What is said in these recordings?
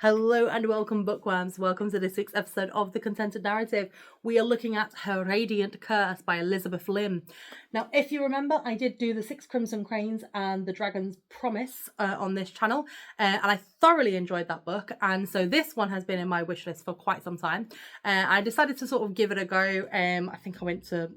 Hello and welcome, bookworms. Welcome to this week's episode of The Contented Narrative. We are looking at Her Radiant Curse by Elizabeth Lim. Now, if you remember, I did do the Six Crimson Cranes and the Dragon's Promise on this channel, and I thoroughly enjoyed that book. And so this one has been in my wish list for quite some time. I decided to sort of give it a go. I think I went to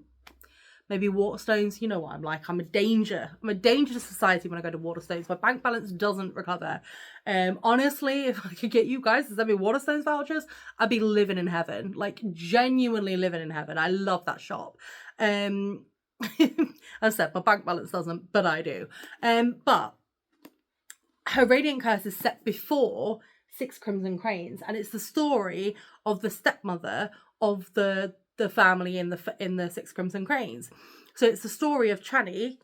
maybe Waterstones. You know what I'm like. I'm a danger to society when I go to Waterstones. My bank balance doesn't recover. Honestly, if I could get you guys to send me Waterstones vouchers, I'd be living in heaven. Like, genuinely living in heaven. I love that shop. As I said, my bank balance doesn't, but I do. But Her Radiant Curse is set before Six Crimson Cranes, and it's the story of the stepmother of the family in the Six Crimson Cranes. So it's the story of Chani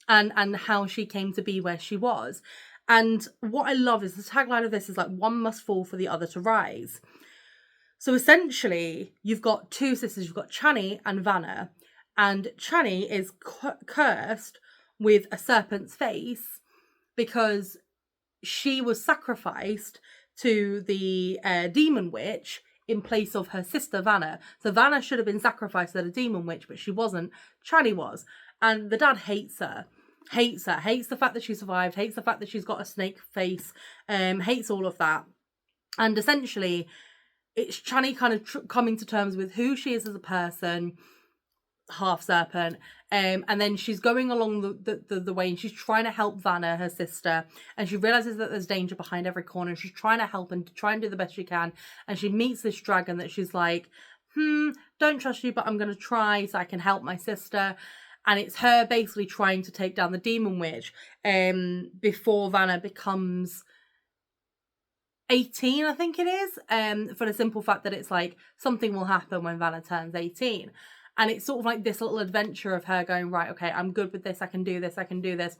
and how she came to be where she was. And what I love is the tagline of this is like, one must fall for the other to rise. So essentially, you've got two sisters. You've got Chani and Vanna. And Chani is cursed with a serpent's face because she was sacrificed to the demon witch in place of her sister Vanna. So Vanna should have been sacrificed to the demon witch, but she wasn't. Chani was. And the dad hates her. Hates the fact that she survived, hates the fact that she's got a snake face, hates all of that. And essentially, it's Chani kind of coming to terms with who she is as a person, half serpent, and then she's going along the way, and she's trying to help Vanna, her sister, and she realizes that there's danger behind every corner, and she's trying to help and try and do the best she can, and she meets this dragon that she's like, don't trust you, but I'm going to try so I can help my sister. And it's her basically trying to take down the demon witch before Vanna becomes 18, I think it is, for the simple fact that it's like something will happen when Vanna turns 18. And it's sort of like this little adventure of her going, right, okay, I'm good with this, I can do this, I can do this.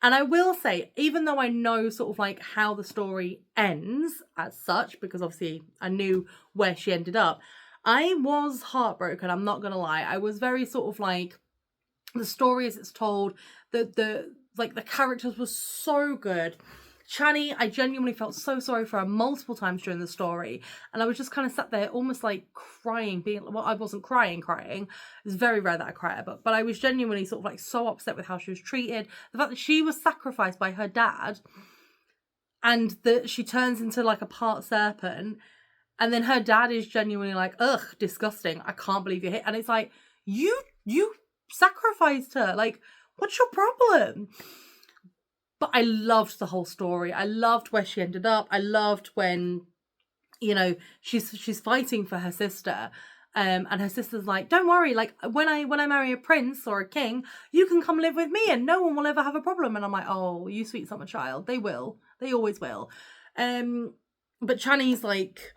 And I will say, even though I know sort of like how the story ends as such, because obviously I knew where she ended up, I was heartbroken, I'm not gonna lie. I was very sort of like, the story as it's told, the characters were so good. Chani, I genuinely felt so sorry for her multiple times during the story, and I was just kind of sat there almost like crying, I wasn't crying. It's very rare that I cry at a book, but I was genuinely sort of like so upset with how she was treated. The fact that she was sacrificed by her dad, and that she turns into like a part serpent, and then her dad is genuinely like, ugh, disgusting, I can't believe you're here. And it's like, you sacrificed her, like, what's your problem? But I loved the whole story. I loved where she ended up. I loved when, you know, she's fighting for her sister, and her sister's like, don't worry, like, when I marry a prince or a king, you can come live with me and no one will ever have a problem. And I'm like, oh, you sweet summer child. They will. They always will. But Chani's like,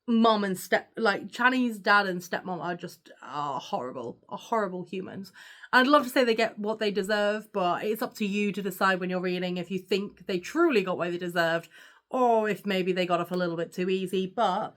mom and Chani's dad and stepmom are just horrible humans. I'd love to say they get what they deserve, but it's up to you to decide when you're reading if you think they truly got what they deserved, or if maybe they got off a little bit too easy. But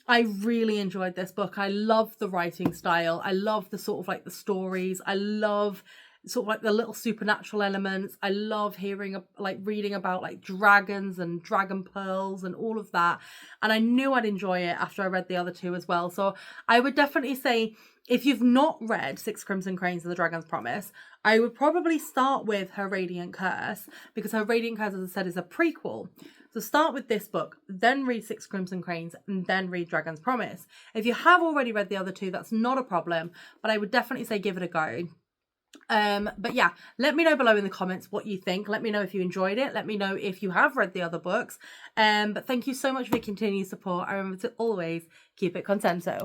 I really enjoyed this book. I love the writing style. I love the sort of like the stories. I love sort of like the little supernatural elements. I love reading about like dragons and dragon pearls and all of that. And I knew I'd enjoy it after I read the other two as well. So I would definitely say, if you've not read Six Crimson Cranes and the Dragon's Promise, I would probably start with Her Radiant Curse, because Her Radiant Curse, as I said, is a prequel. So start with this book, then read Six Crimson Cranes, and then read Dragon's Promise. If you have already read the other two, that's not a problem, but I would definitely say give it a go. But yeah, let me know below in the comments what you think. Let me know if you enjoyed it. Let me know if you have read the other books. But thank you so much for your continued support. I remember to always keep it contento.